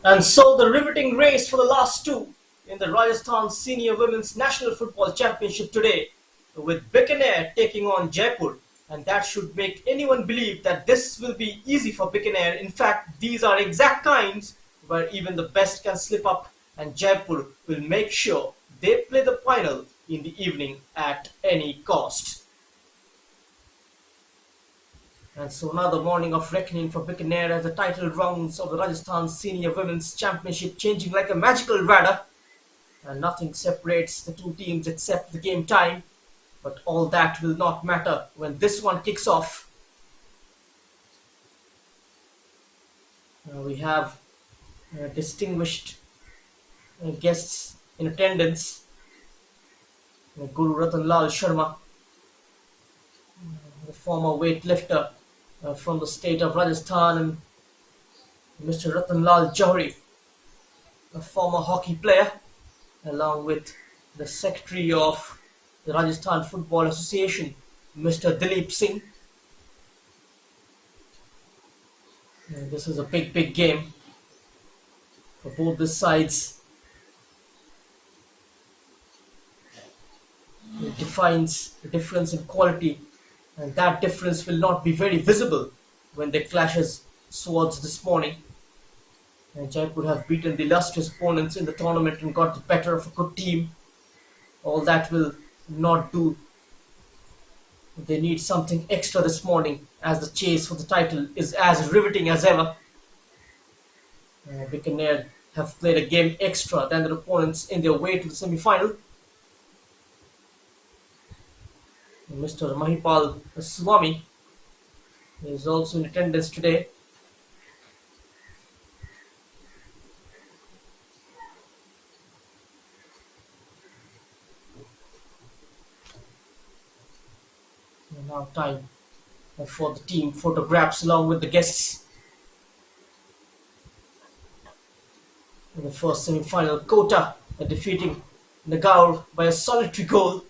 And so the riveting race for the last two in the Rajasthan Senior Women's National Football Championship today, with Bikaner taking on Jaipur. And that should make anyone believe that this will be easy for Bikaner. In fact, these are exact times where even the best can slip up, and Jaipur will make sure they play the final in the evening at any cost. And so another morning of reckoning for Bikaner as the title rounds of the Rajasthan Senior Women's Championship changing like a magical radar, and nothing separates the two teams except the game time. But all that will not matter when this one kicks off. We have distinguished guests in attendance. Guru Ratan Lal Sharma, the former weightlifter from the state of Rajasthan, and Mr. Ratan Lal Johri, a former hockey player, along with the secretary of the Rajasthan Football Association, Mr. Dilip Singh. This is a big game for both the sides. It defines the difference in quality, and that difference will not be very visible when they clashes swords this morning. And Jaipur have beaten the illustrious opponents in the tournament and got the better of a good team. All that will not do. They need something extra this morning, as the chase for the title is as riveting as ever. Bikaner have played a game extra than their opponents in their way to the semi-final. Mr. Mahipal Swami is also in attendance today. And now time for the team photographs along with the guests. In the first semi-final, Kota defeating Nagaur by a solitary goal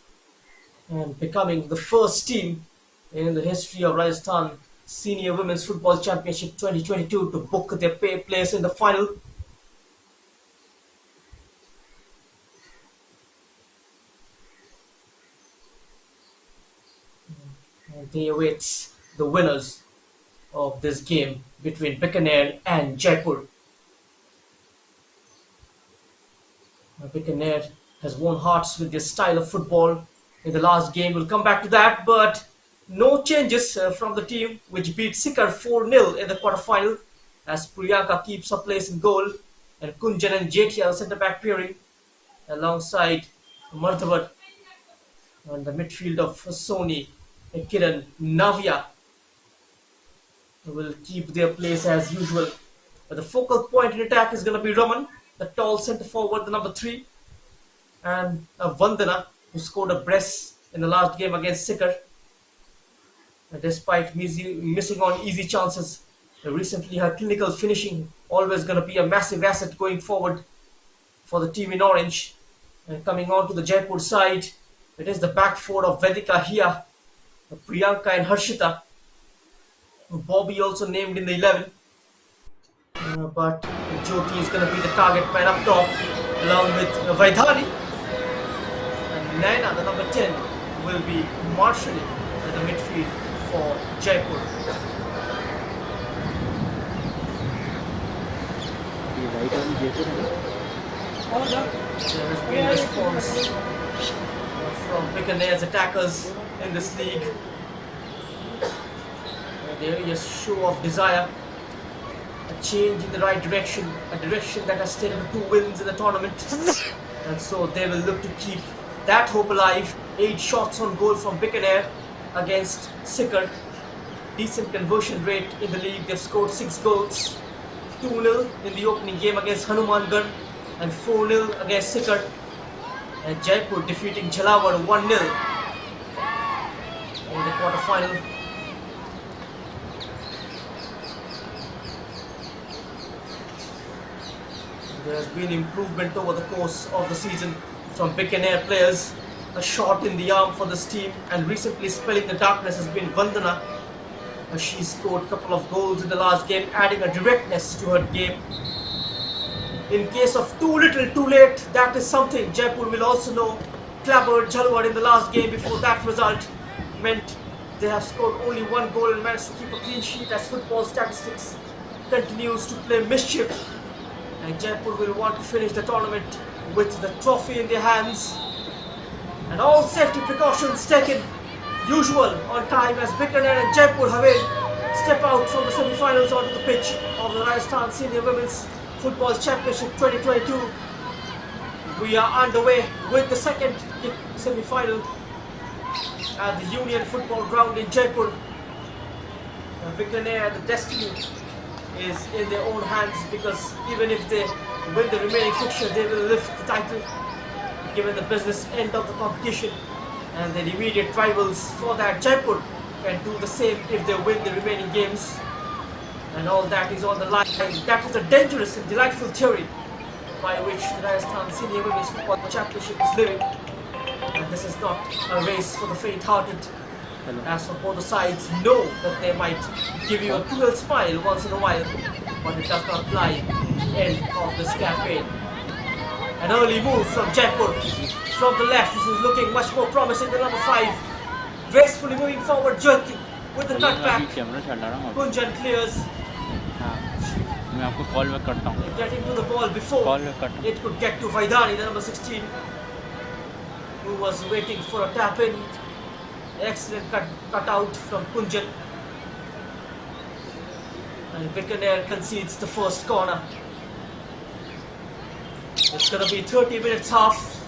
and becoming the first team in the history of Rajasthan Senior Women's Football Championship 2022 to book their place in the final. And they awaits the winners of this game between Bikaner and Jaipur. Bikaner has won hearts with their style of football in the last game. We'll come back to that, but no changes from the team which beat Sikar 4-0 in the quarterfinal, as Priyanka keeps her place in goal and Kunjan and Jetia centre back pairing alongside Mardhavat, and the midfield of Sony, Kiran, Navya will keep their place as usual. But the focal point in attack is going to be Raman, the tall centre forward, the number 3, and Vandana, who scored a brace in the last game against Sikar. Despite missing on easy chances, recently her clinical finishing always going to be a massive asset going forward for the team in orange. And coming on to the Jaipur side, it is the back four of Vedika Hia, Priyanka and Harshita. Bobby also named in the 11. But Jyoti is going to be the target man up top, along with Vaidhani. And Naina, the number 10, will be marshalling at the midfield for Jaipur. There has been response from Bikaner's attackers in this league. There is a show of desire, a change in the right direction, a direction that has taken 2 wins in the tournament. And so they will look to keep that hope alive. 8 shots on goal from Bikaner against Sikar. Decent conversion rate in the league. They've scored 6 goals. 2-0 in the opening game against Hanumangarh and 4-0 against Sikar. And Jaipur defeating Jhalawar 1-0 in the quarterfinal. There has been improvement over the course of the season from Bikaner players. A shot in the arm for this team, and recently spelling the darkness has been Vandana. She scored a couple of goals in the last game, adding a directness to her game. In case of too little, too late, that is something Jaipur will also know. Clabbered Jhalwar in the last game before that result meant they have scored only one goal and managed to keep a clean sheet as football statistics continues to play mischief. And Jaipur will want to finish the tournament with the trophy in their hands. And all safety precautions taken, usual on time as Bikaner and Jaipur Havel step out from the semi-finals onto the pitch of the Rajasthan Senior Women's Football Championship 2022. We are underway with the second semi-final at the Union Football Ground in Jaipur. Bikaner, the destiny is in their own hands because even if they win the remaining fixture, they will lift the title given the business end of the competition. And their immediate rivals for that, Jaipur, can do the same if they win the remaining games. And all that is on the line. That is a dangerous and delightful theory by which the Rajasthan Senior Women's Football Championship is living. And this is not a race for the faint-hearted. As for both the sides, know that they might give you a cruel smile once in a while, but it does not apply end of this campaign. An early move from Jaipur. From the left, this is looking much more promising than number 5. Gracefully moving forward, jerking with the cutback. Kunjan clears. मैं आपको call back करता हूँ. Getting to the ball before call back करता हूँ. it could get to Vaidani, the number 16, who was waiting for a tap in. Excellent cut out from Kunjan. And Bikaner concedes the first corner. It's going to be 30 minutes half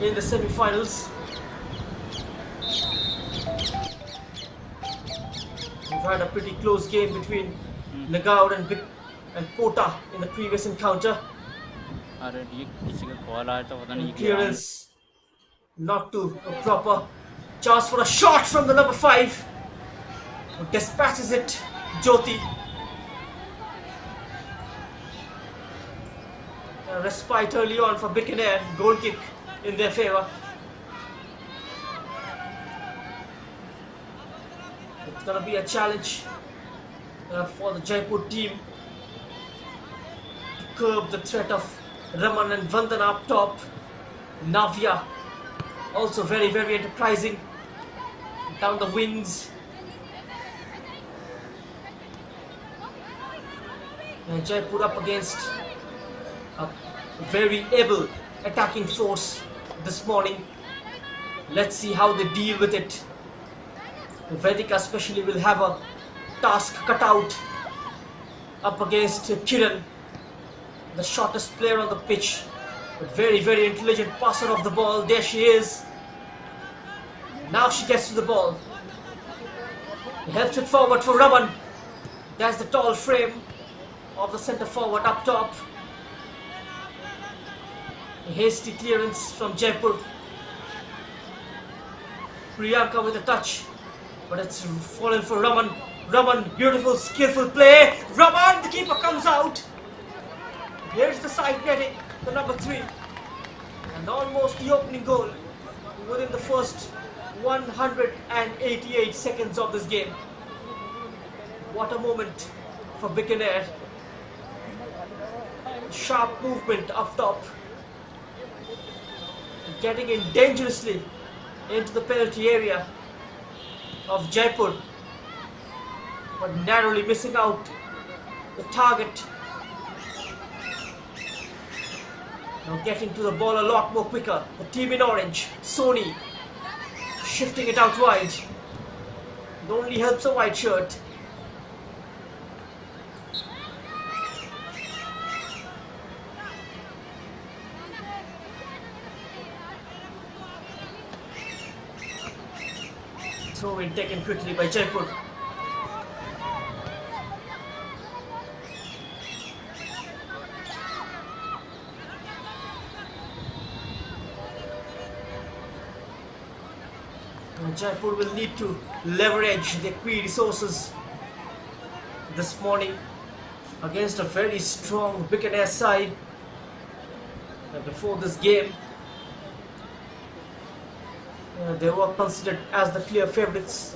in the semi-finals. We've had a pretty close game between Nagaur and Kota in the previous encounter. अरे ये किसी का call आया था पता नहीं. Clearance not to a proper chance for a shot from the number 5 who dispatches it, Jyoti. A respite early on for Bikaner, goal kick in their favour. It's going to be a challenge for the Jaipur team to curb the threat of Raman and Vandana up top. Navya also very, very enterprising down the wings. And Jaipur up against a very able attacking force this morning. Let's see how they deal with it. Vedika especially will have a task cut out up against Kiran, the shortest player on the pitch, but very, very intelligent passer of the ball. There she is. Now she gets to the ball. He helps it forward for Raman. That's the tall frame of the centre forward up top. A hasty clearance from Jaipur. Priyanka with a touch, but it's fallen for Raman. Raman, beautiful, skillful play. Raman, the keeper comes out. Here's the side netting, the number 3. And almost the opening goal within the first 188 seconds of this game. What a moment for Bikaner. Sharp movement up top. Getting in dangerously into the penalty area of Jaipur, but narrowly missing out the target. Now getting to the ball a lot more quicker. The team in orange, Sony, shifting it out wide. It only helps a white shirt. Throw in taken quickly by Jaipur. And Jaipur will need to leverage their key resources this morning against a very strong Bikaner side. And before this game, they were considered as the clear favourites,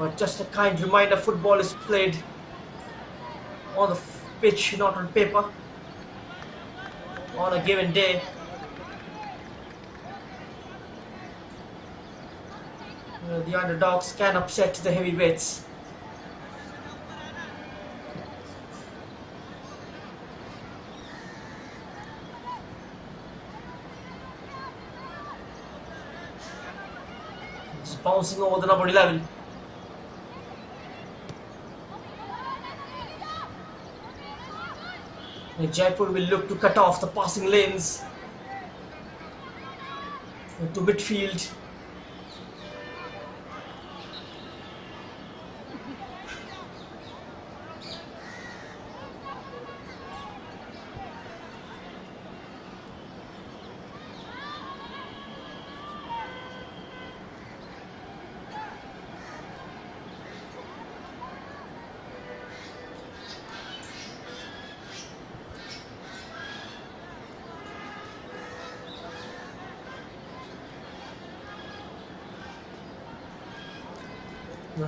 but just a kind reminder, football is played on the pitch, not on paper. on a given day. The underdogs can upset the heavyweights. Just bouncing over the number 11. Jaipur will look to cut off the passing lanes to midfield.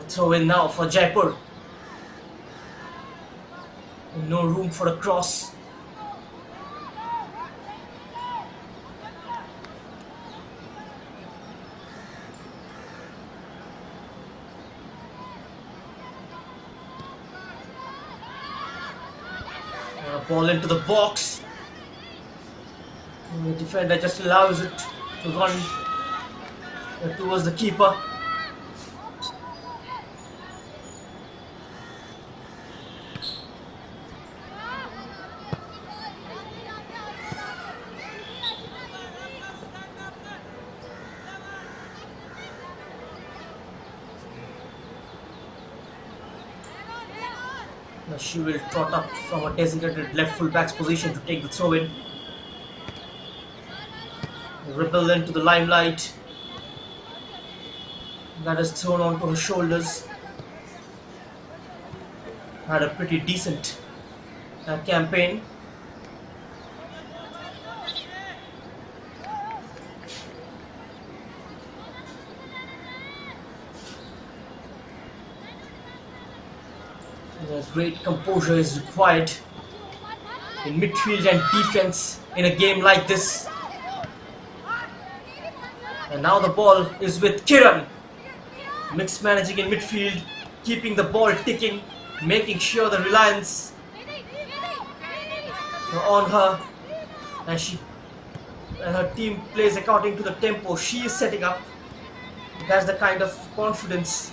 Throw in now for Jaipur. No room for a cross. Ball into the box. And the defender just allows it to run towards the keeper. Now she will trot up from a designated left full back's position to take the throw in. Rebel into the limelight. That is thrown onto her shoulders. Had a pretty decent campaign. Great composure is required in midfield and defense in a game like this. And now the ball is with Kiran. Mixed managing in midfield, keeping the ball ticking, making sure the reliance on her and her team plays according to the tempo she is setting up. That's the kind of confidence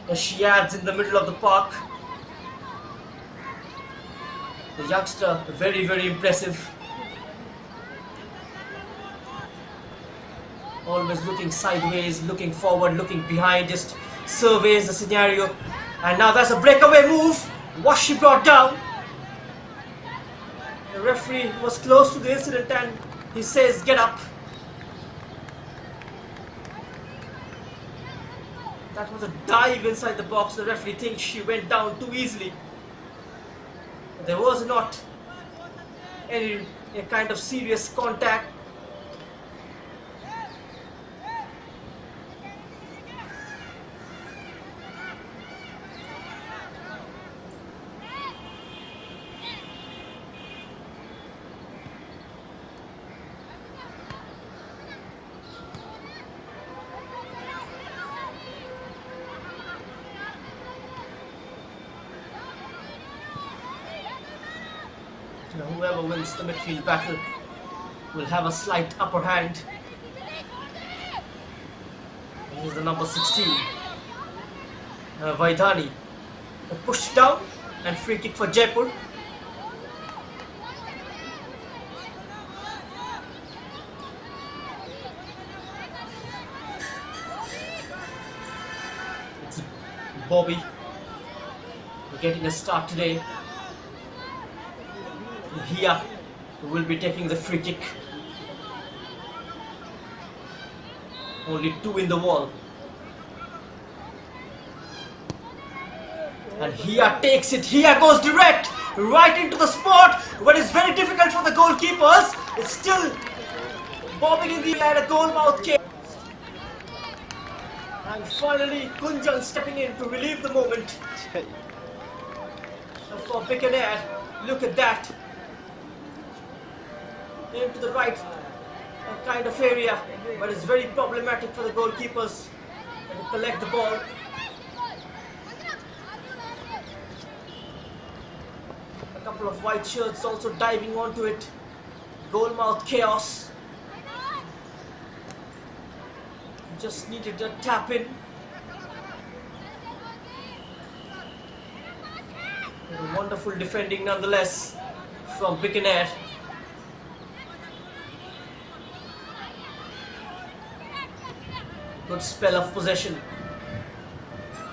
that she adds in the middle of the park. The youngster, very, very impressive. Always looking sideways, looking forward, looking behind, just surveys the scenario. And now that's a breakaway move. Was she brought down? The referee was close to the incident and he says, get up. That was a dive inside the box. The referee thinks she went down too easily. There was not any kind of serious contact. Whoever wins the midfield battle will have a slight upper hand. This is the number 16, Vaidhani. Pushed down and free kick for Jaipur. It's Bobby getting a start today. Hia will be taking the free kick. Only 2 in the wall. And Hia takes it. Hia goes direct right into the spot, but it's very difficult for the goalkeepers. It's still bobbing in the air, a goal mouth kick. And finally, Kunjan stepping in to relieve the moment. For Bikaner, look at that. into the right kind of area, but it's very problematic for the goalkeepers to collect the ball. A couple of white shirts also diving onto it. Goalmouth chaos. Just needed a tap in. Wonderful defending nonetheless from Bikaner. Good spell of possession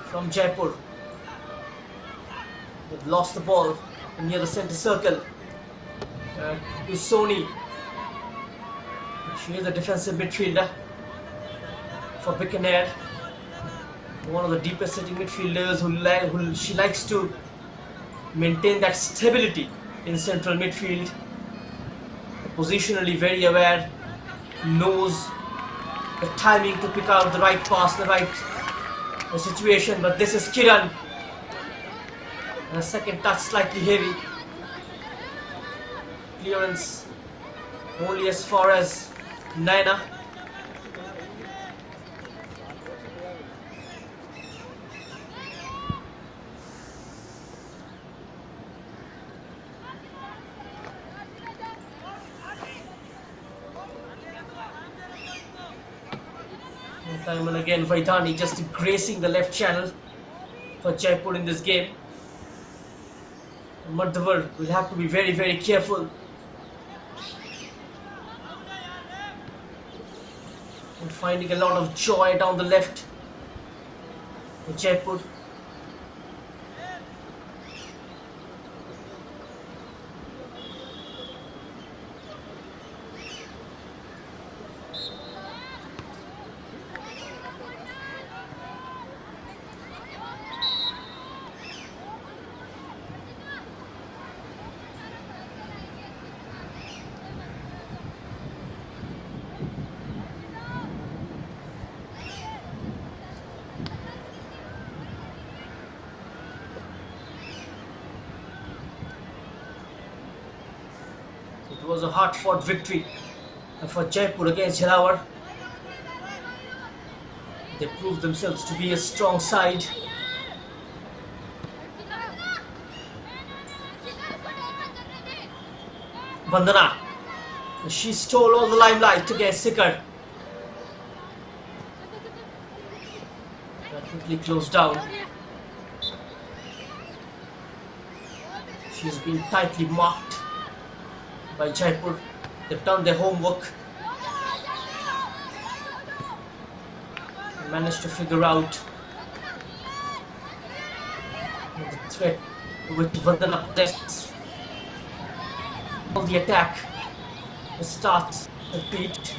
from Jaipur. They've lost the ball near the centre circle. To Sony. She is a defensive midfielder for Bikaner. One of the deepest sitting midfielders who she likes to maintain that stability in central midfield. Positionally very aware, knows the timing to pick out the right pass, the right situation. But this is Kiran. And a second touch slightly heavy. Clearance only as far as Naina. Time and again Vaidhani just gracing the left channel for Jaipur in this game. Madhavar will have to be very, very careful. And finding a lot of joy down the left for Jaipur. It was a hard-fought victory for Jaipur against Jhalawar. They proved themselves to be a strong side. Vandana, she stole all the limelight against Sikar. That quickly closed down. She's been tightly marked by Jaipur. They've done their homework. They managed to figure out the threat with Vandana possesses. All the attack starts at Pete.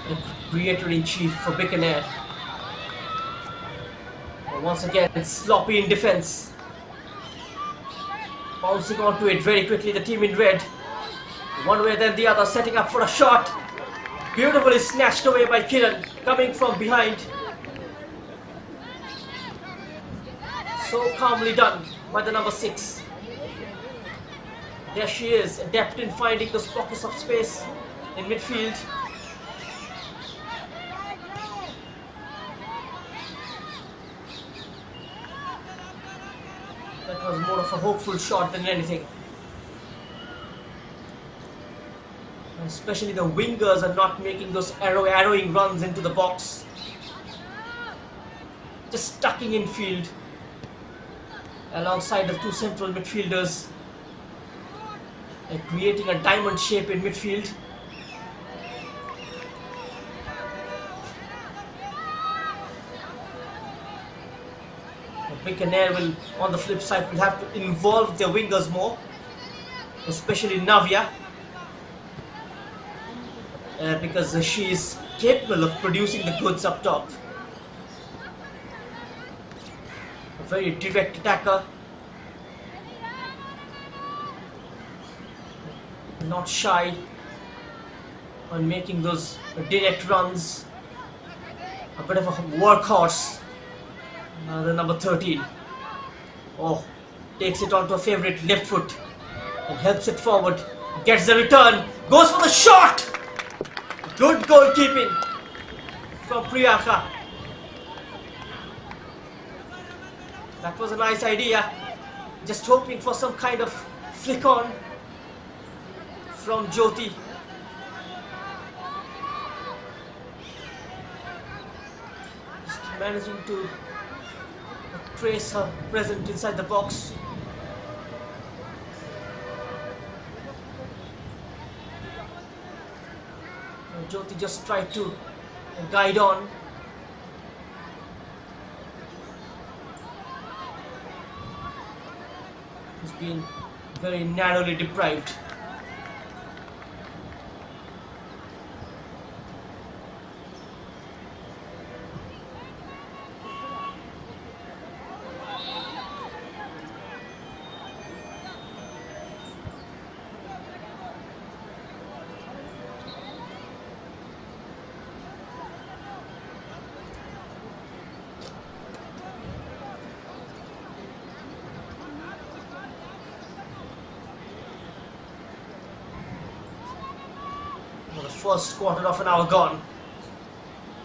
The creator-in-chief for Bikaner. Once again, sloppy in defense. Bouncing onto it very quickly, the team in red. One way then the other, setting up for a shot. Beautifully snatched away by Kiran, coming from behind. So calmly done by the number 6. There she is, adept in finding those pockets of space in midfield. That was more of a hopeful shot than anything. Especially the wingers are not making those arrowing runs into the box. Just stucking in field alongside the two central midfielders and creating a diamond shape in midfield. Bikaner will, on the flip side, will have to involve their wingers more, especially Navya, because she is capable of producing the goods up top. A very direct attacker, not shy on making those direct runs. A bit of a workhorse. The number 13. Oh, takes it onto a favorite left foot. and helps it forward. Gets the return. Goes for the shot. Good goalkeeping from Priyanka. That was a nice idea. Just hoping for some kind of flick on from Jyoti. Just managing to trace her presence inside the box. And Jyoti just tried to guide on. He's been very narrowly deprived. The first quarter of an hour gone.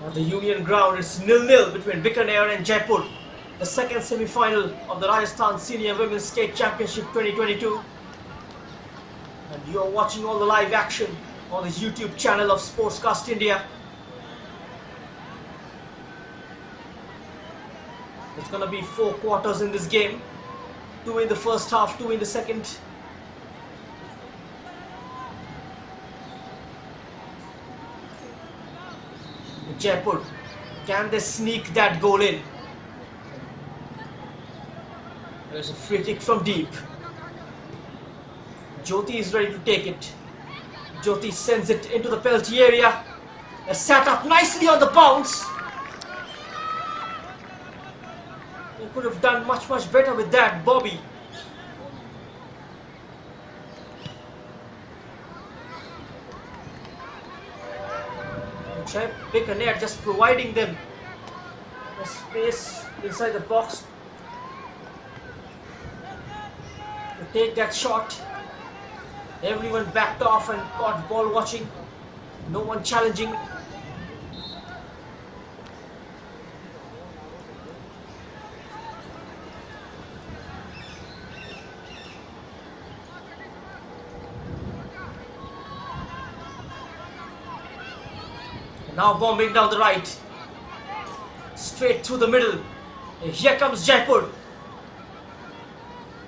On the Union ground, it's 0-0 between Bikaner and Jaipur. The second semi-final of the Rajasthan Senior Women's State Championship 2022. And you're watching all the live action on the YouTube channel of Sportscast India. It's gonna be 4 quarters in this game. 2 in the first half, 2 in the second. Jaipur, can they sneak that goal in? There's a free kick from deep. Jyoti is ready to take it. Jyoti sends it into the penalty area. Sat up nicely on the bounce. They could have done much better with that, Bobby. Bikaner just providing them a space inside the box to take that shot. Everyone backed off and caught ball watching. No one challenging. Now bombing down the right. Straight through the middle. And here comes Jaipur.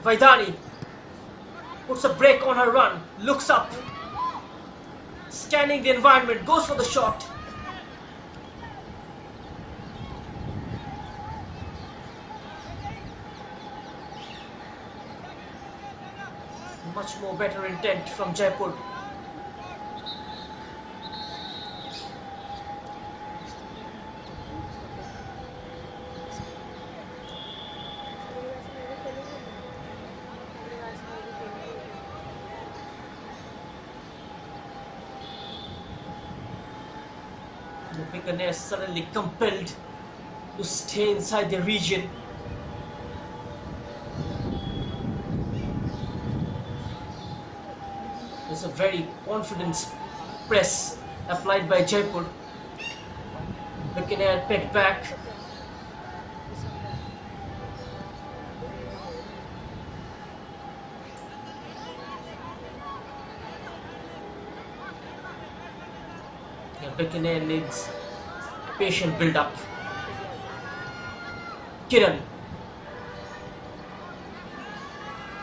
Vaidani puts a break on her run. Looks up. Scanning the environment. Goes for the shot. Much more better intent from Jaipur. The Bikaner suddenly compelled to stay inside the region. There's a very confident press applied by Jaipur. Bikaner pegged back. Bikaner needs patient build-up. Kiran.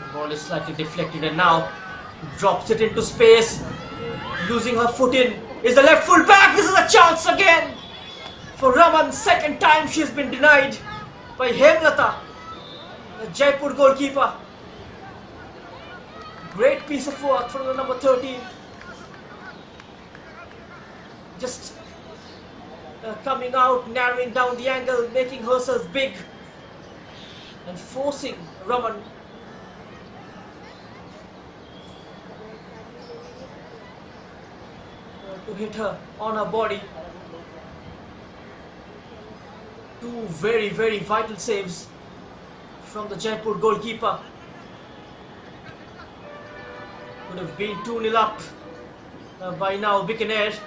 The ball is slightly deflected and now drops it into space. Losing her foot in. Is the left full back. This is a chance again for Raman. Second time she's been denied by Hemlata, the Jaipur goalkeeper. Great piece of work from the number 13. Just coming out, narrowing down the angle, making herself big and forcing Raman to hit her on her body. Two very vital saves from the Jaipur goalkeeper. Would have been 2-0 up by now, Bikaner.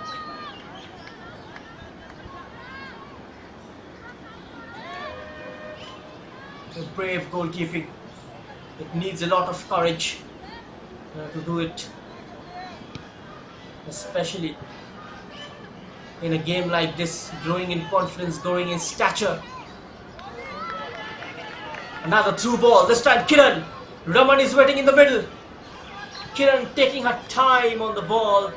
A brave goalkeeping. It needs a lot of courage to do it, especially in a game like this, growing in confidence, growing in stature. Another through ball, this time Kiran. Raman is waiting in the middle. Kiran taking her time on the ball.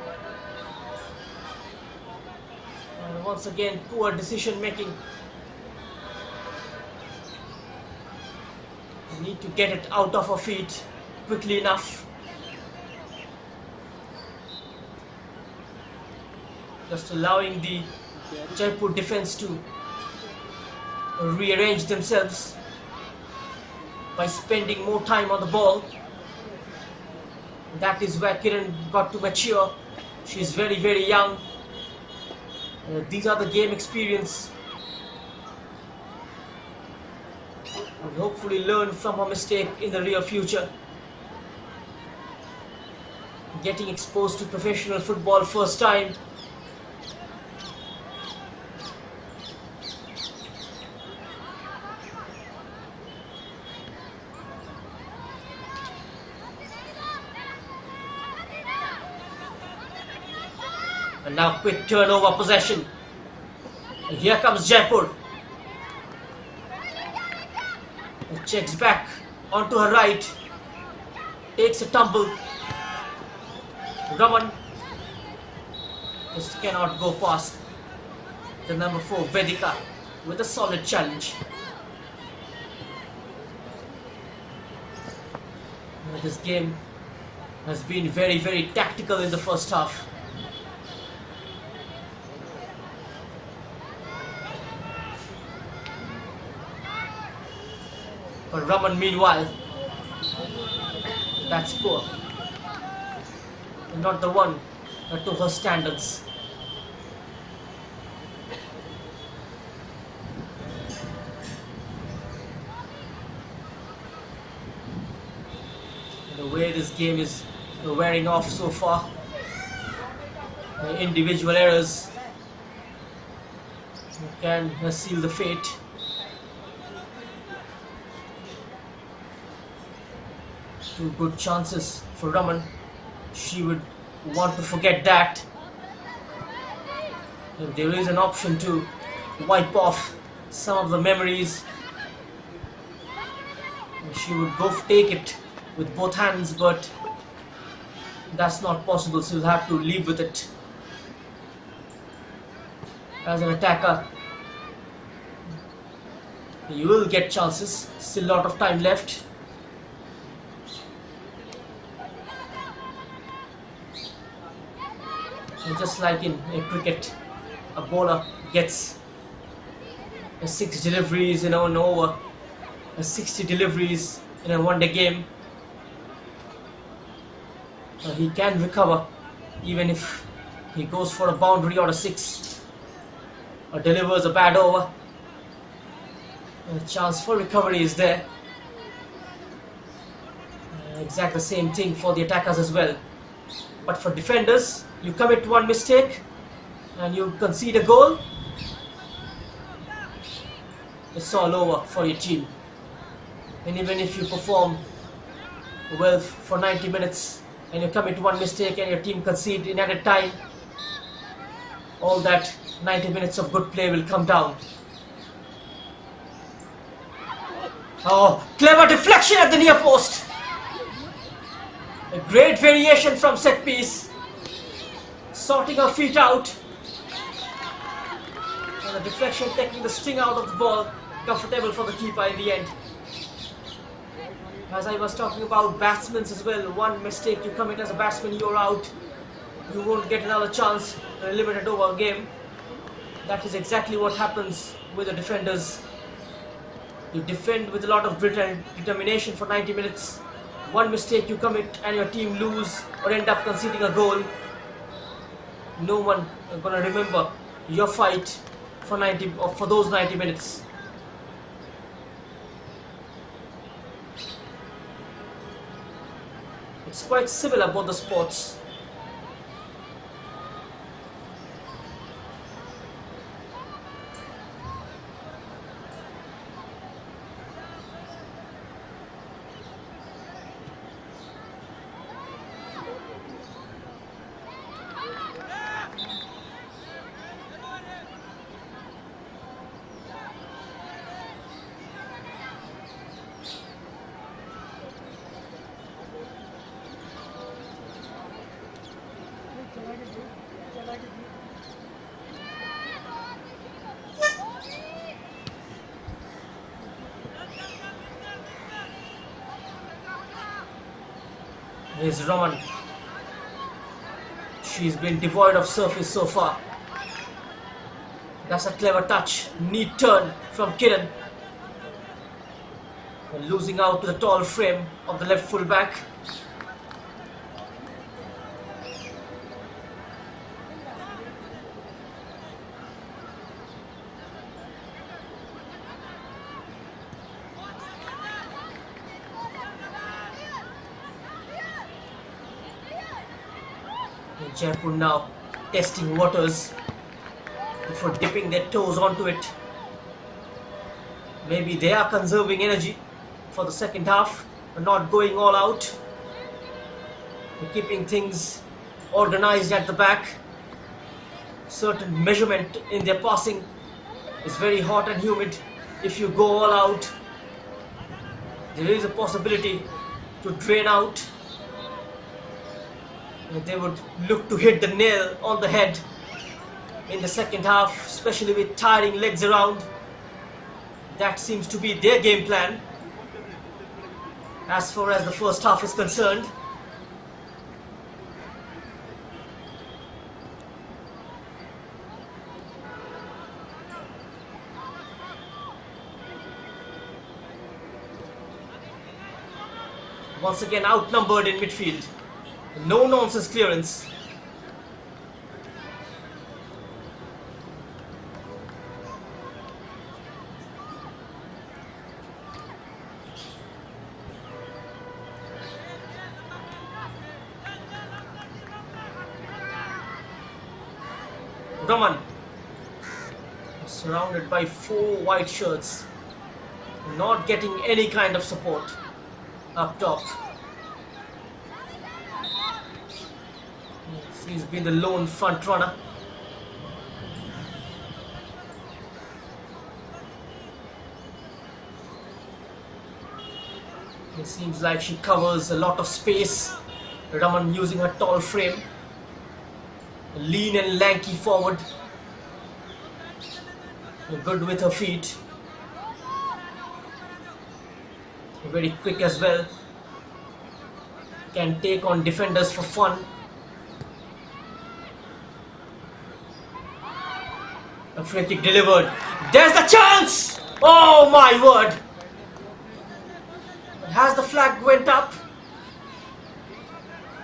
And once again, poor decision making. Need to get it out of her feet quickly enough. Just allowing the Jaipur defense to rearrange themselves by spending more time on the ball. That is where Kiran got to mature. She is very, very young. These are the game experience. And hopefully learn from her mistake in the near future. Getting exposed to professional football first time. And now quick turnover possession. And here comes Jaipur. Checks back onto her right. Takes a tumble. Raman just cannot go past the number 4 Vedika with a solid challenge. This game has been very, very tactical in the first half. But Raman, meanwhile, that's poor. Not the one to her standards. The way this game is wearing off so far, the individual errors can seal the fate. Two good chances for Raman. She would want to forget that. If there is an option to wipe off some of the memories, she would go take it with both hands, but that's not possible, so you'll have to live with it. As an attacker, you will get chances, still a lot of time left. And just like in cricket, a bowler gets 6 deliveries in an over, 60 deliveries in a one-day game. He can recover even if he goes for a boundary or a 6 or delivers a bad over. A chance for recovery is there. Exactly the same thing for the attackers as well. But for defenders, you commit one mistake and you concede a goal, it's all over for your team. And even if you perform well for 90 minutes and you commit one mistake and your team concede in added time, all that 90 minutes of good play will come down. Oh, clever deflection at the near post. A great variation from set piece. Sorting her feet out. And the deflection taking the sting out of the ball. Comfortable for the keeper in the end. As I was talking about batsmen as well, one mistake you commit as a batsman, you're out. You won't get another chance in a limited over game. That is exactly what happens with the defenders. You defend with a lot of grit and determination for 90 minutes. One mistake you commit and your team lose or end up conceding a goal. No one is going to remember your fight for those 90 minutes. It's quite similar, both the sports. Here's Raman. She's been devoid of surface so far. That's a clever touch. Neat turn from Kiran. And losing out to the tall frame of the left full back. Jaipur now testing waters before dipping their toes onto it. Maybe they are conserving energy for the second half, but not going all out. They're keeping things organized at the back. Certain measurement in their passing is very hot and humid. If you go all out, there is a possibility to drain out. They would look to hit the nail on the head in the second half, especially with tiring legs around. That seems to be their game plan as far as the first half is concerned. Once again outnumbered in midfield. No nonsense clearance. Raman surrounded by 4 white shirts, not getting any kind of support up top. He's been the lone front runner. It seems like she covers a lot of space. Raman using her tall frame. Lean and lanky forward. Good with her feet. Very quick as well. Can take on defenders for fun. A free kick delivered. There's the chance! Oh my word! Has the flag went up?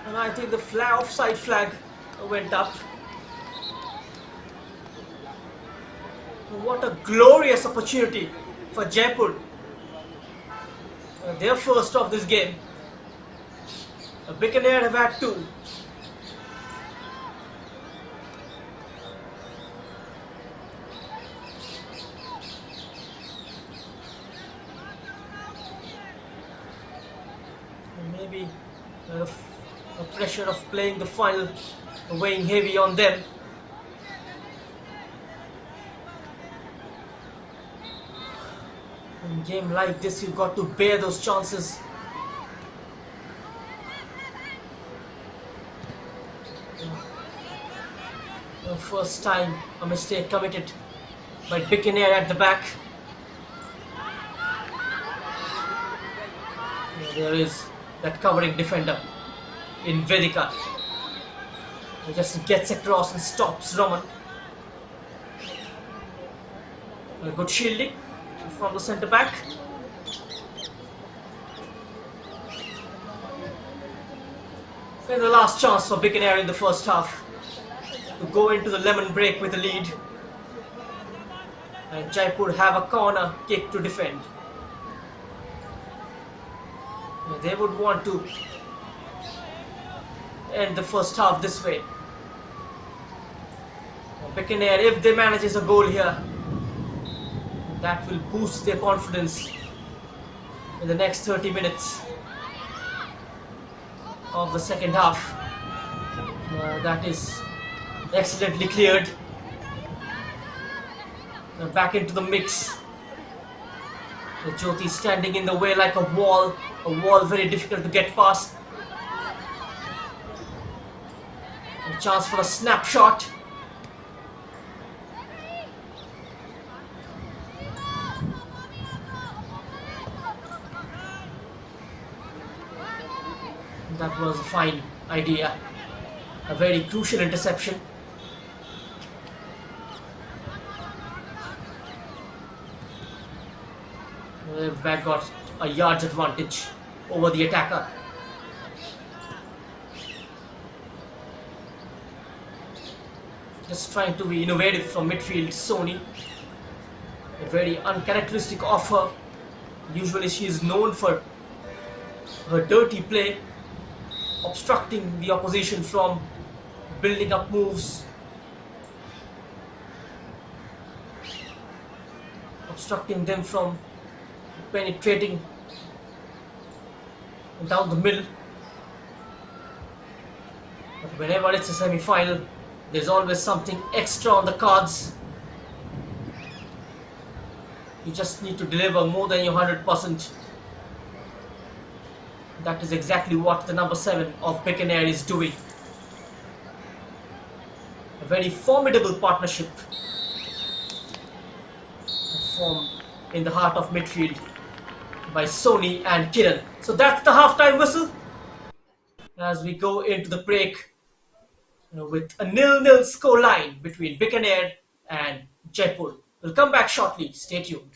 And I think the offside flag went up. What a glorious opportunity for Jaipur. Their first of this game. Bikaner have had 2. Maybe the pressure of playing the final weighing heavy on them. In a game like this, you've got to bear those chances. The first time a mistake committed by Bikaner at the back. There is that covering defender in Vedika. He just gets across and stops Raman. A good shielding from the centre back. And the last chance for Bikaner in the first half to go into the lemon break with a lead. And Jaipur have a corner kick to defend. They would want to end the first half this way. Bikaner, if they manages a goal here, that will boost their confidence in the next 30 minutes of the second half. That is excellently cleared. Back into the mix. The Jyoti standing in the way like a wall very difficult to get past. A chance for a snapshot. That was a fine idea. A very crucial interception. They've back got a yards advantage over the attacker. Just trying to be innovative from midfield, Sony. A very uncharacteristic of her. Usually she is known for her dirty play, obstructing the opposition from building up moves, obstructing them from penetrating down the middle. But whenever it's a semi-final, there's always something extra on the cards. You just need to deliver more than your 100%. That is exactly what the number 7 of Bikaner is doing. A very formidable partnership formed in the heart of midfield by Sony and Kiran. So that's the halftime whistle as we go into the break with a 0-0 scoreline between Bikaner and Jaipur. We'll come back shortly. Stay tuned.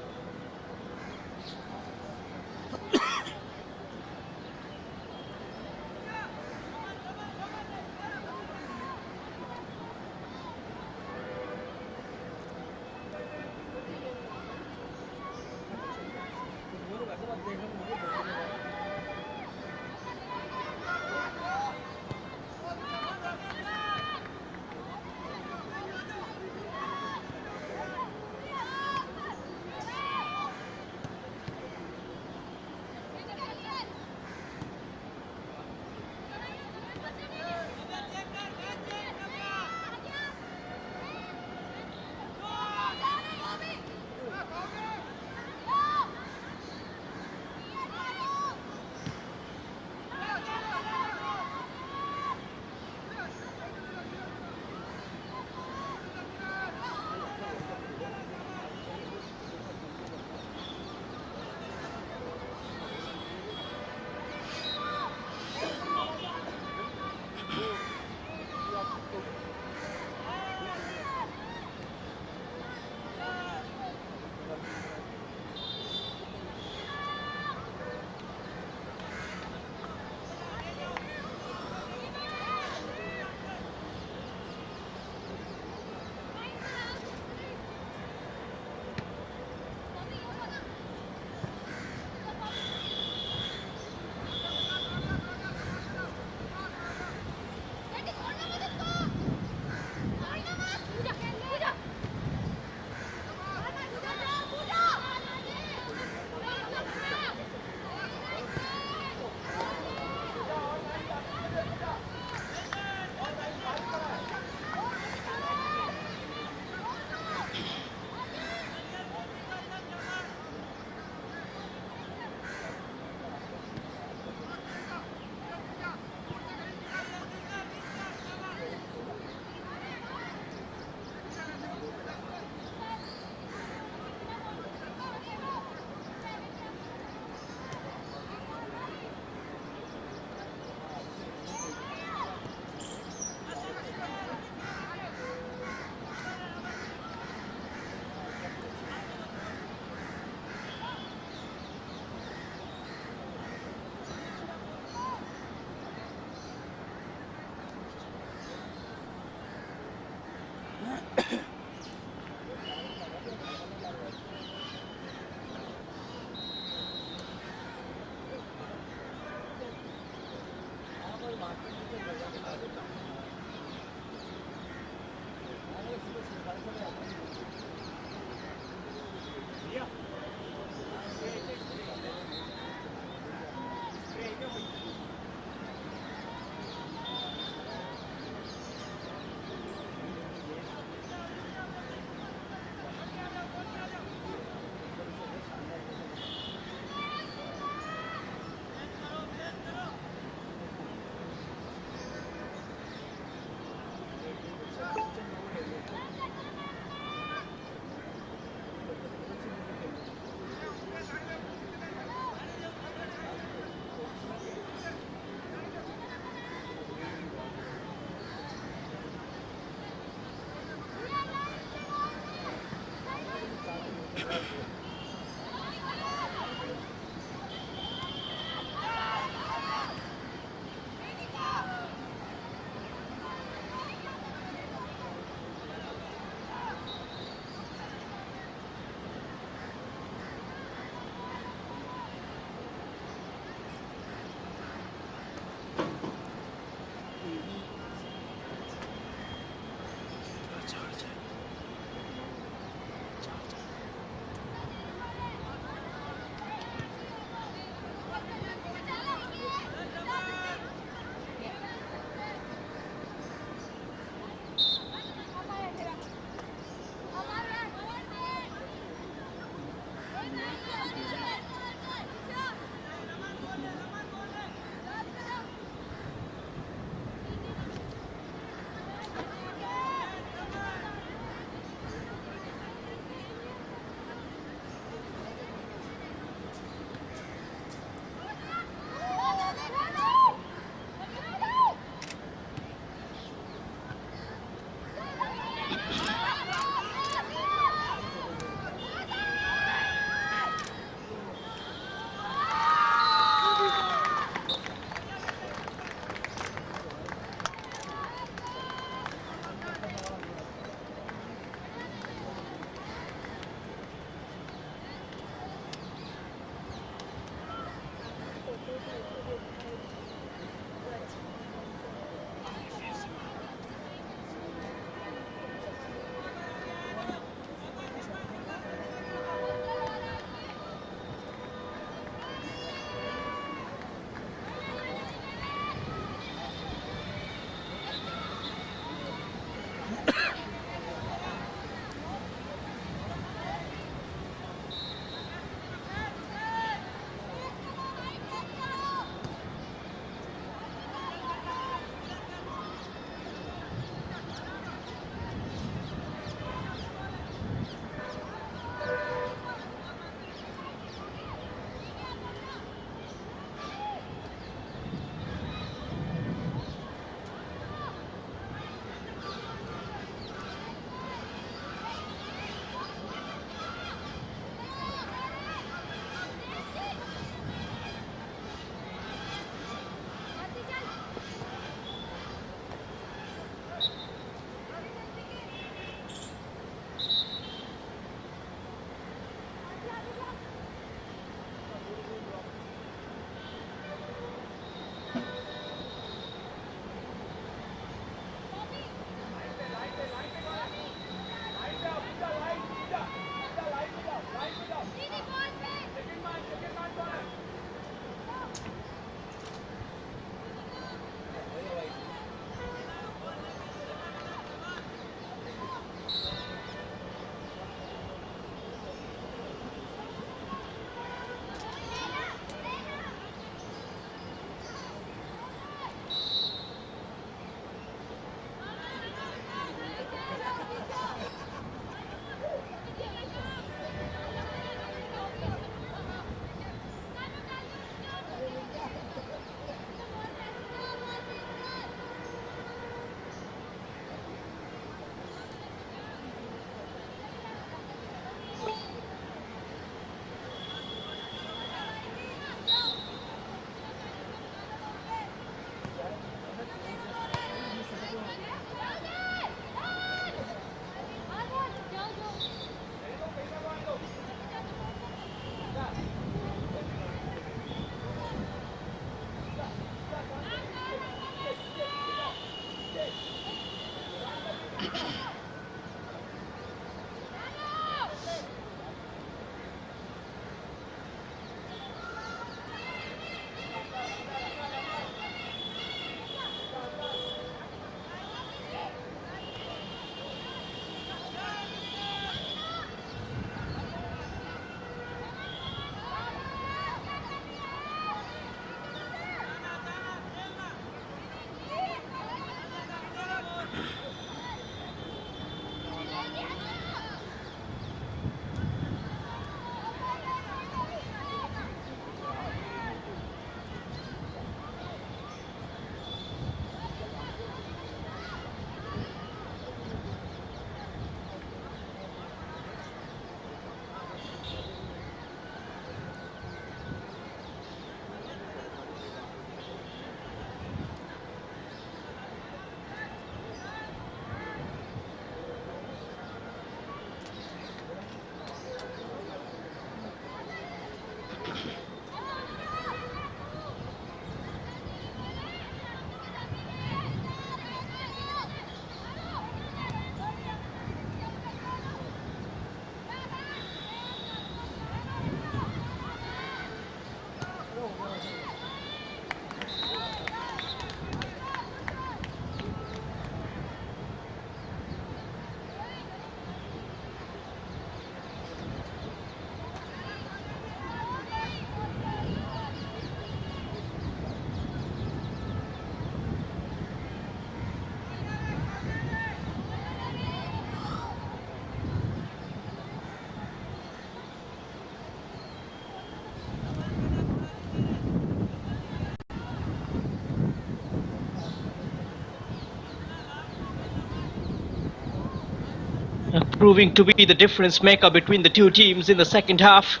proving to be the difference maker between the two teams in the second half.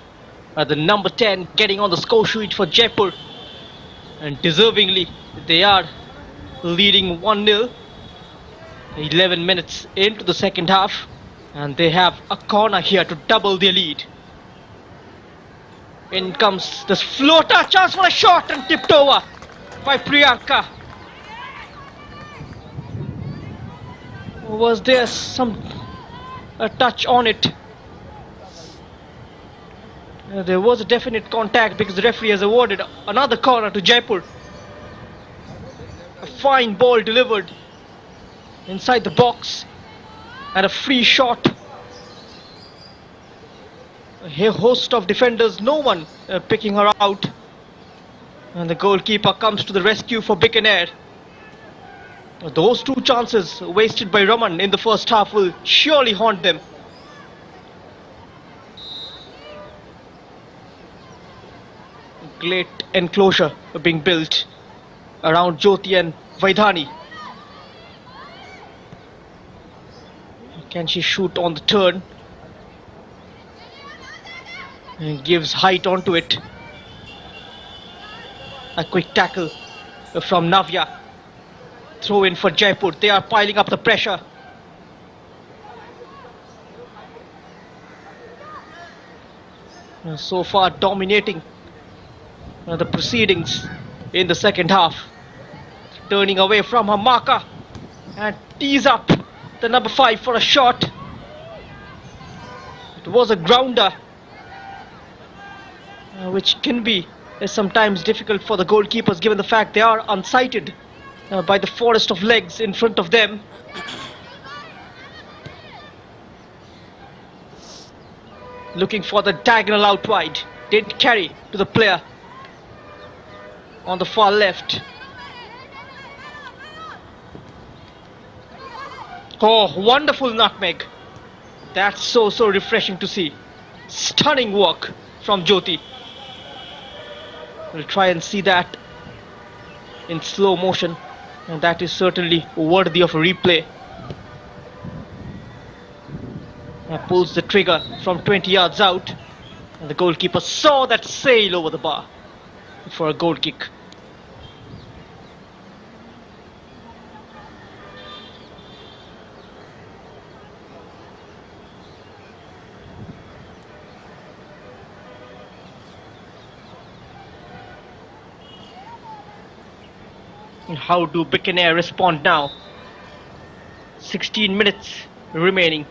The number 10 getting on the score sheet for Jaipur, and deservingly they are leading 1-0. 11 minutes into the second half, and they have a corner here to double their lead. In comes this floater, chance for a shot, and tipped over by Priyanka. Was there a touch on it? There was a definite contact because the referee has awarded another corner to Jaipur. A fine ball delivered inside the box and a free shot. A host of defenders, no one picking her out, and the goalkeeper comes to the rescue for Bikaner. Those two chances wasted by Raman in the first half will surely haunt them. Great enclosure being built around Jyoti and Vaidhani. Can she shoot on the turn? And gives height onto it. A quick tackle from Navya. Throw in for Jaipur. They are piling up the pressure. So far dominating the proceedings in the second half. Turning away from her marker and tees up the number 5 for a shot. It was a grounder, which can be sometimes difficult for the goalkeepers given the fact they are unsighted by the forest of legs in front of them. Looking for the diagonal out wide. Did carry to the player on the far left. Oh, wonderful nutmeg. That's so refreshing to see. Stunning work from Jyoti. We'll try and see that in slow motion, and that is certainly worthy of a replay. Pulls the trigger from 20 yards out, and the goalkeeper saw that sail over the bar for a goal kick. And how do Bikaner respond now? 16 minutes remaining.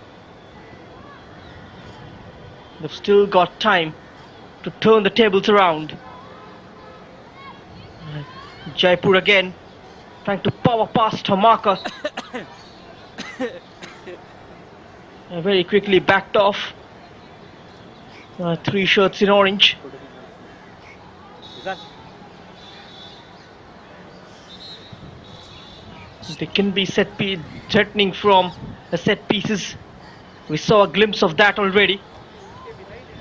They've still got time to turn the tables around. Jaipur again trying to power past her marker. Very quickly backed off. 3 shirts in orange. They can be threatening from the set pieces. We saw a glimpse of that already.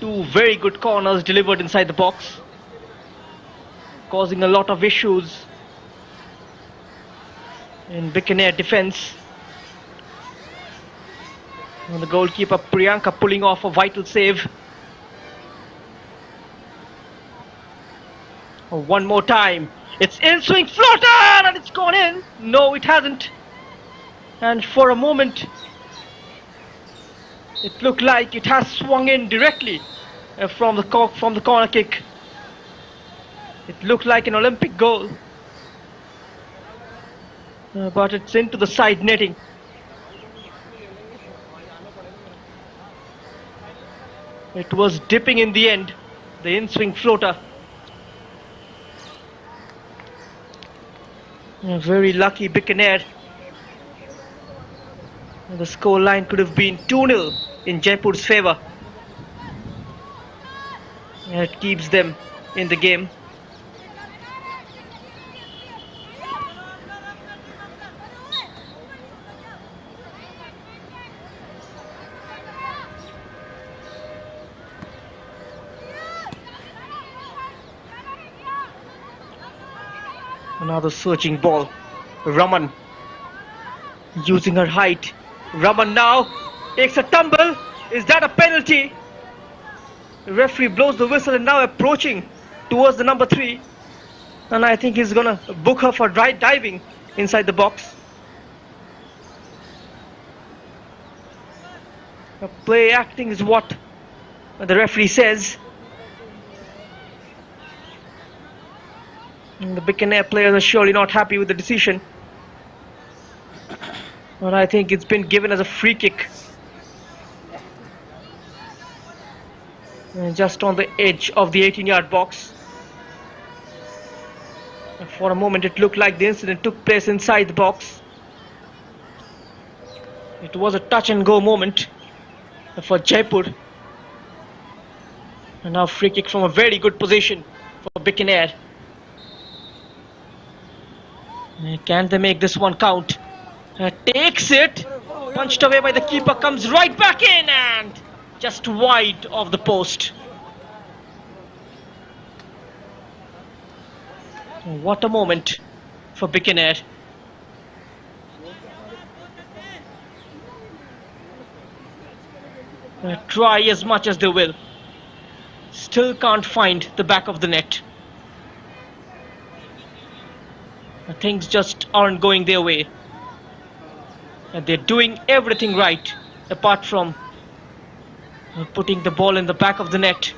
2 very good corners delivered inside the box, causing a lot of issues in Bikaner defense. And the goalkeeper Priyanka pulling off a vital save. One more time. It's in swing floater and it's gone in. No, it hasn't. And for a moment it looked like it has swung in directly from the corner kick. It looked like an Olympic goal, but it's into the side netting. It was dipping in the end, the in-swing floater. Very lucky Bikaner. The score line could have been 2-0 in Jaipur's favour. It keeps them in the game. Another searching ball. Raman using her height. Raman now takes a tumble Is that a penalty? The referee blows the whistle and now approaching towards the number 3. And I think he's gonna book her for diving inside the box. Play acting is what the referee says. And the Bikaner players are surely not happy with the decision. But I think it's been given as a free kick. Just on the edge of the 18-yard box. And for a moment it looked like the incident took place inside the box. It was a touch and go moment for Jaipur. And now free kick from a very good position for Bikaner. Can they make this one count? Takes it, punched away by the keeper, comes right back in and just wide of the post. What a moment for Bikaner. Try as much as they will, still can't find the back of the net. Things just aren't going their way. They're doing everything right apart from putting the ball in the back of the net.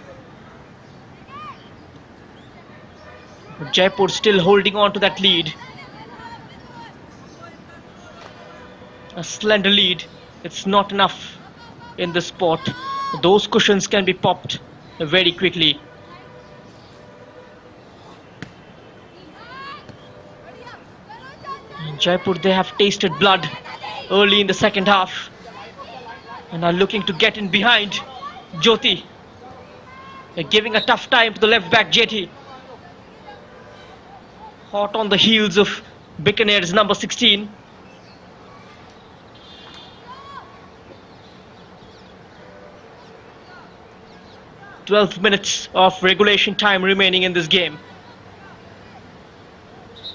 Jaipur still holding on to that lead. A slender lead. It's not enough in this sport. Those cushions can be popped very quickly. Jaipur, they have tasted blood early in the second half and are looking to get in behind Jyoti. They're giving a tough time to the left back Jyoti. Hot on the heels of Bikaner's number 16. "12 minutes of regulation time remaining in this game.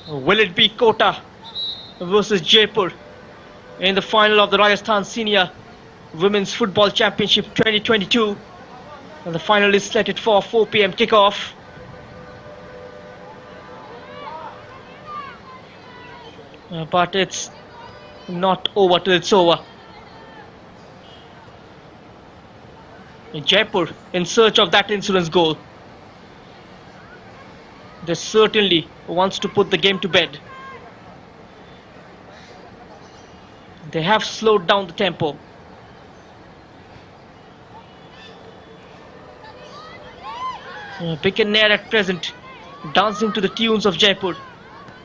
Will it be Kota versus Jaipur in the final of the Rajasthan Senior Women's Football Championship 2022? And the final is slated for 4 p.m. kickoff. But it's not over till it's over. Jaipur in search of that insurance goal. They certainly wants to put the game to bed. They have slowed down the tempo. Bikaner at present dancing to the tunes of Jaipur,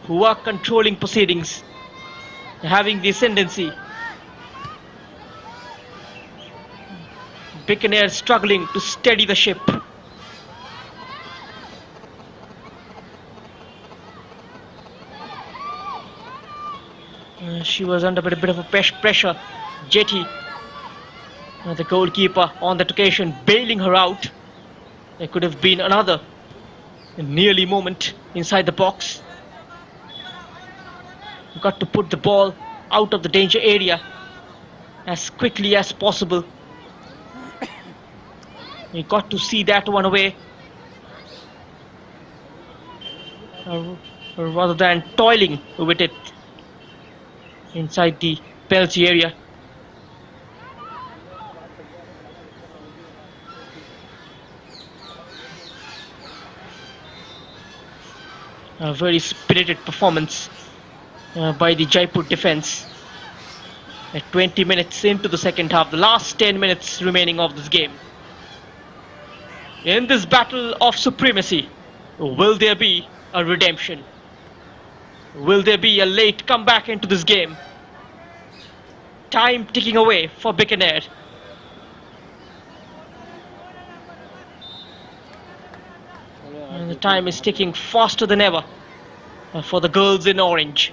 who are controlling proceedings, having the ascendancy. Bikaner struggling to steady the ship. She was under a bit of a pressure. Jyoti, the goalkeeper on that occasion, bailing her out. There could have been another nearly moment inside the box. You've got to put the ball out of the danger area as quickly as possible. You got to see that one away, rather than toiling with it inside the penalty area. A very spirited performance by the Jaipur defense. At 20 minutes into the second half, the last 10 minutes remaining of this game. In this battle of supremacy, will there be a redemption? Will there be a late comeback into this game? Time ticking away for Bikaner. And the time is ticking faster than ever for the girls in orange.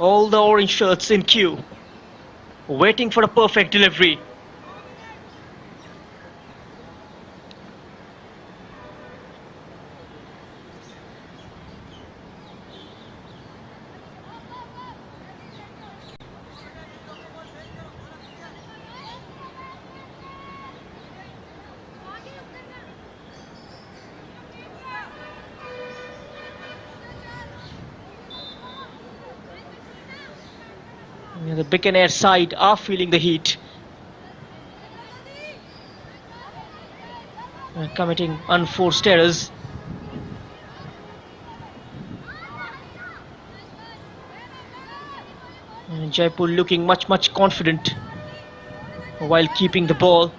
All the orange shirts in queue, waiting for a perfect delivery. The Bikaner side are feeling the heat, committing unforced errors. Jaipur looking much confident while keeping the ball.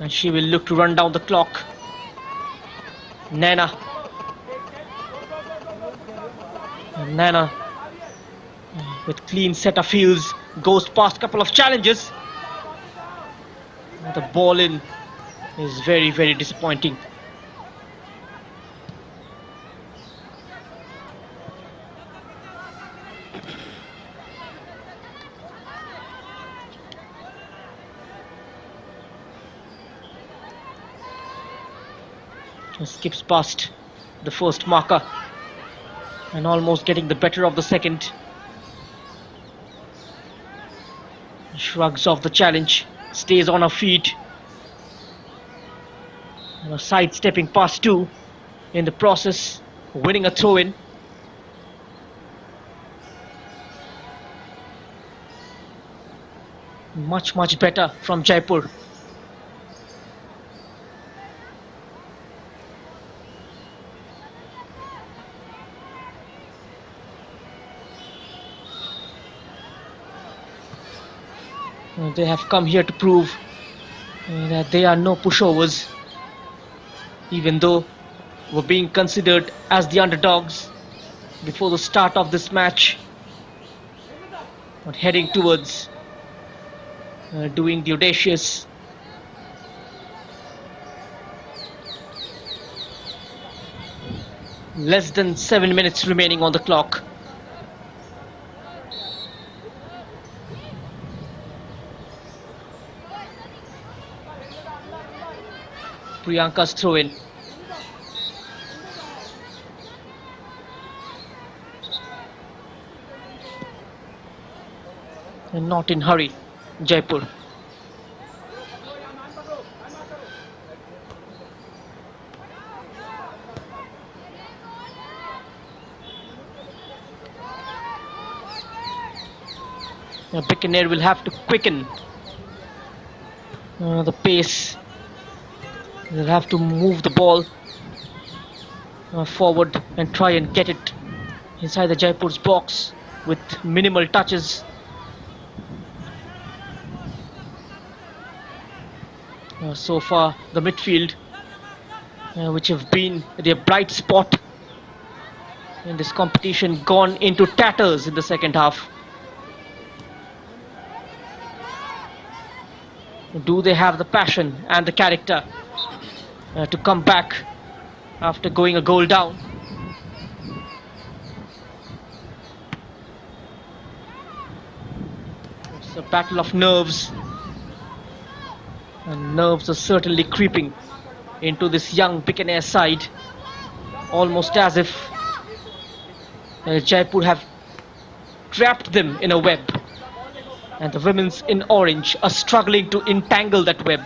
And she will look to run down the clock. Nana. And Nana, with clean set of heels, goes past couple of challenges. The ball in is very disappointing. Skips past the first marker and almost getting the better of the second. Shrugs off the challenge, stays on her feet. Sidestepping past two, in the process winning a throw-in. Much better from Jaipur. They have come here to prove that they are no pushovers, even though were being considered as the underdogs before the start of this match, but heading towards doing the audacious. Less than 7 minutes remaining on the clock. Priyanka's throw-in. And not in hurry, Jaipur. Now Bikaner will have to quicken the pace. They'll have to move the ball forward and try and get it inside the Jaipur's box with minimal touches. So far, the midfield, which have been their bright spot in this competition, gone into tatters in the second half. Do they have the passion and the character to come back after going a goal down? It's a battle of nerves, and nerves are certainly creeping into this young Bikaner side, almost as if Jaipur have trapped them in a web, and the women's in orange are struggling to entangle that web.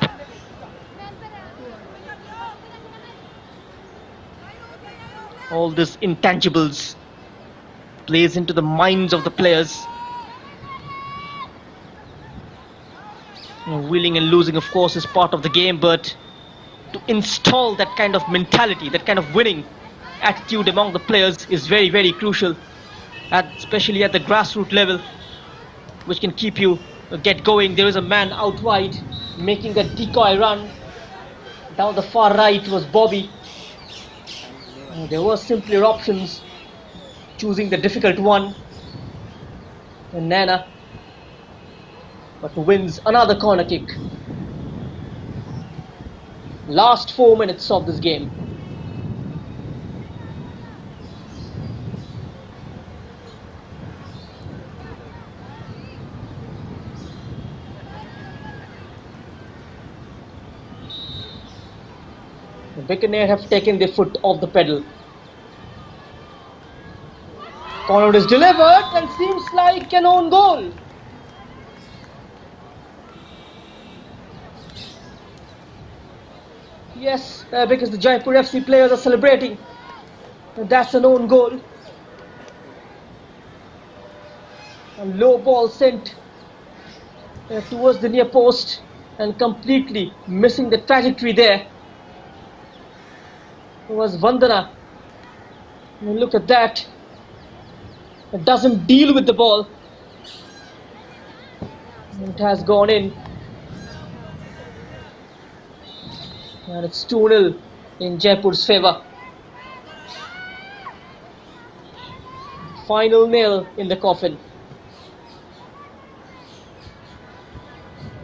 All these intangibles plays into the minds of the players. Winning and losing, of course, is part of the game, but to install that kind of mentality, that kind of winning attitude among the players is very crucial, especially at the grassroots level, which can keep you get going. There is a man out wide making a decoy run. Down the far right was Bobby. There were simpler options, choosing the difficult one. And Nana, but wins another corner kick. Last 4 minutes of this game. The Bikaner have taken their foot off the pedal. Corner is delivered and seems like an own goal. Yes, because the Jaipur FC players are celebrating. That's an own goal. A low ball sent towards the near post and completely missing the trajectory there. It was Vandana. Look at that. It doesn't deal with the ball. It has gone in. And it's 2-0 in Jaipur's favour. Final nail in the coffin.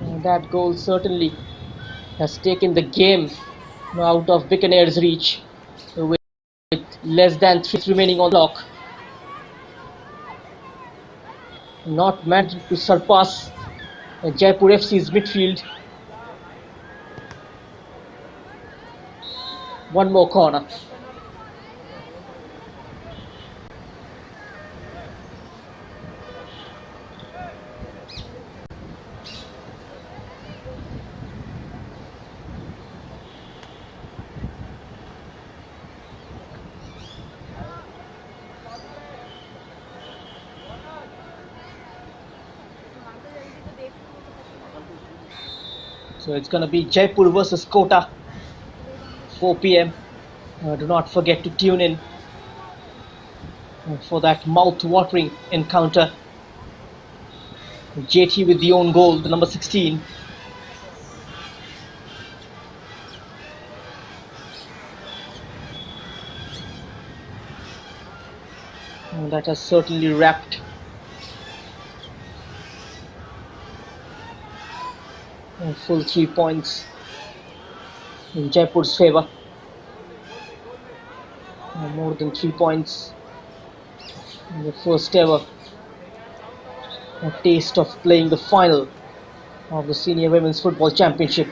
And that goal certainly has taken the game out of Bikaner's reach with less than 3 remaining on the clock. Not meant to surpass Jaipur FC's midfield. One more corner. So it's going to be Jaipur versus Kota, 4 p.m. Do not forget to tune in for that mouth-watering encounter. JT with the own goal, the number 16. And that has certainly wrapped full 3 points in Jaipur's favour. More than 3 points in the first ever a taste of playing the final of the Senior Women's Football Championship.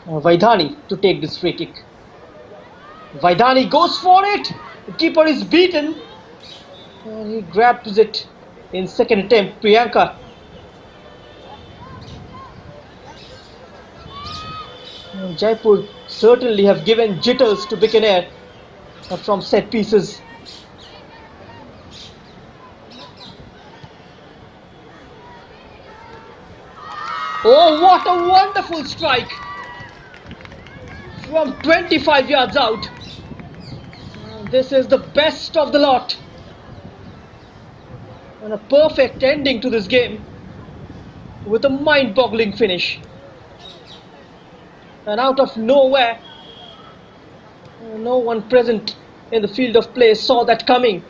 Vaidhani to take this free kick. Vaidhani goes for it. The keeper is beaten. And he grabs it in second attempt. Priyanka. And Jaipur certainly have given jitters to Bikaner from set pieces. Oh, what a wonderful strike from 25 yards out. This is the best of the lot. And a perfect ending to this game with a mind-boggling finish. And out of nowhere, no one present in the field of play saw that coming.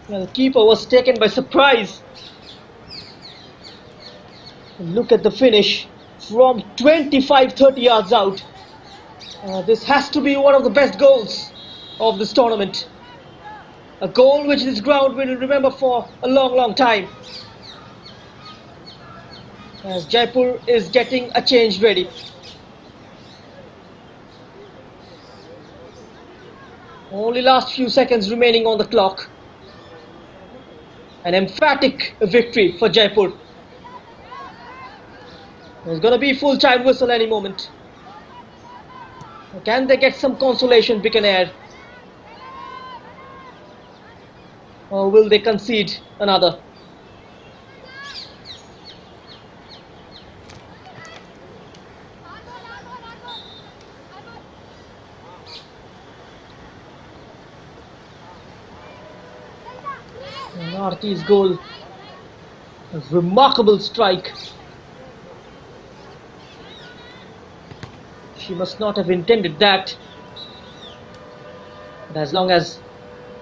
The keeper was taken by surprise. Look at the finish from 25-30 yards out. This has to be one of the best goals of this tournament. A goal which this ground will remember for a long time. As Jaipur is getting a change ready. Only last few seconds remaining on the clock. An emphatic victory for Jaipur. There's going to be full-time whistle any moment. Can they get some consolation, Bikaner? Or will they concede another? Aarti's goal. A remarkable strike. She must not have intended that. But as long as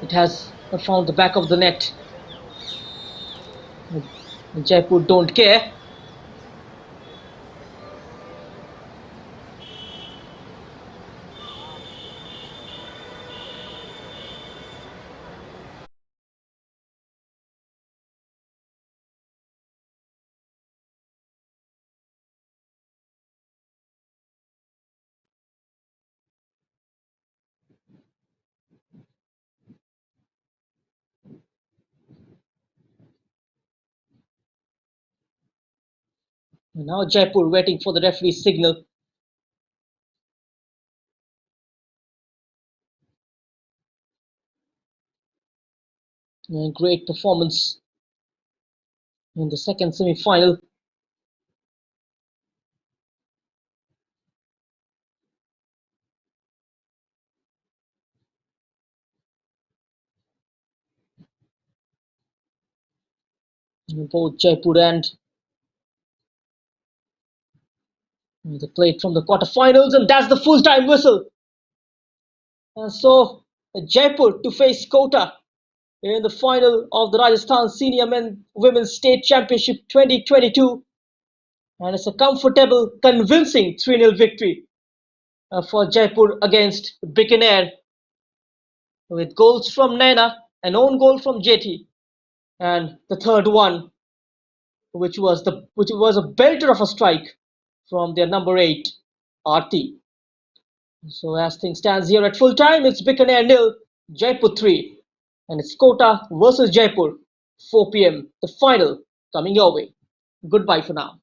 it has found the back of the net, Jaipur don't care. Now Jaipur waiting for the referee's signal. Great performance in the second semi-final. Both Jaipur and they played from the quarterfinals, and that's the full-time whistle. And so Jaipur to face Kota in the final of the Rajasthan Senior Men Women's State Championship 2022, and it's a comfortable, convincing 3-0 victory for Jaipur against Bikaner, with goals from Naina, an own goal from JT, and the third one, which was a belter of a strike from their number 8, Aarti. So as things stands here at full time, it's Bikaner nil, Jaipur 3, and it's Kota versus Jaipur, 4 p.m. The final coming your way. Goodbye for now.